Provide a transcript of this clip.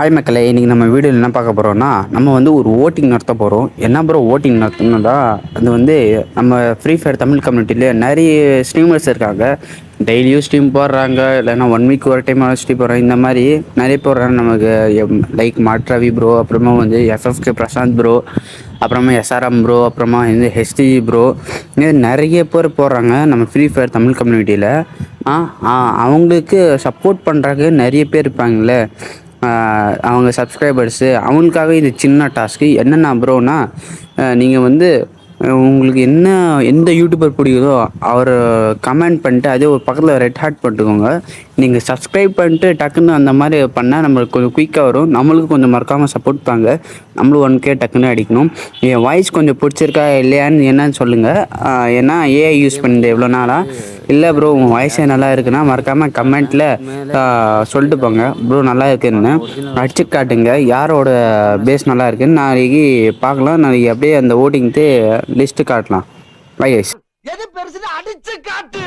Hi மக்களே, இன்றைக்கி நம்ம வீடியோவில் என்ன பார்க்க போகிறோம்னா, நம்ம வந்து ஒரு ஓட்டிங் நடத்த போகிறோம். என்ன ப்ரோ ஓட்டிங் நடத்தணும்னா, அது வந்து நம்ம ஃப்ரீ ஃபயர் தமிழ் கம்யூனிட்டியில் நிறைய ஸ்ட்ரீமர்ஸ் இருக்காங்க. டெய்லியும் ஸ்ட்ரீம் போடுறாங்க, இல்லைன்னா 1 வீக் ஒரு டைம் ஸ்ட்ரீம் போடுறாங்க. இந்த மாதிரி நிறைய போடுறாங்க. நமக்கு லைக் மாட்ரவி ப்ரோ, அப்புறமா வந்து எஃப்எஃப்கே பிரசாந்த் ப்ரோ, அப்புறமா எஸ்ஆர்எம் ப்ரோ, அப்புறமா வந்து ஹெச்டிஜி ப்ரோ, இது நிறைய பேர் போடுறாங்க நம்ம ஃப்ரீ ஃபயர் தமிழ் கம்யூனிட்டியில். அவங்களுக்கு சப்போர்ட் பண்ணுறாங்க நிறைய பேர் இருப்பாங்களே, அவங்க சப்ஸ்கிரைபர்ஸு. அவங்களுக்காக இது சின்ன டாஸ்க்கு என்னென்னா ப்ரோனா, நீங்கள் வந்து உங்களுக்கு எந்த யூடியூபர் பிடிக்குதோ அவர் கமெண்ட் பண்ணிட்டு அதே ஒரு பக்கத்தில் ரெட் ஹார்ட் போட்டுக்கோங்க. நீங்கள் சப்ஸ்கிரைப் பண்ணிட்டு டக்குன்னு அந்த மாதிரி பண்ணால் நம்மளுக்கு கொஞ்சம் குயிக்காக வரும். நம்மளுக்கு கொஞ்சம் மறக்காமல் சப்போர்ட் தாங்க. நம்மளும் 1K டக்குன்னு அடிக்கணும். என் வாய்ஸ் கொஞ்சம் பிடிச்சிருக்கா இல்லையான்னு என்னன்னு சொல்லுங்கள். ஏன்னா ஏஐ யூஸ் பண்ணிட்டு எவ்வளோ நாளாக இல்லை ப்ரோ உங்கள் வாய்ஸே நல்லா இருக்குன்னா மறக்காமல் கமெண்ட்டில் சொல்லிட்டு போங்க ப்ரோ நல்லா இருக்குன்னு. அடிச்சு காட்டுங்க யாரோட பேஸ் நல்லா இருக்குன்னு. நாளைக்கு பார்க்கலாம். நாளைக்கு அப்படியே அந்த ஓட்டிங்க்கு லிஸ்ட்டு காட்டலாம். Bye guys. எது பெருசுன்னு அடிச்சு காட்டு.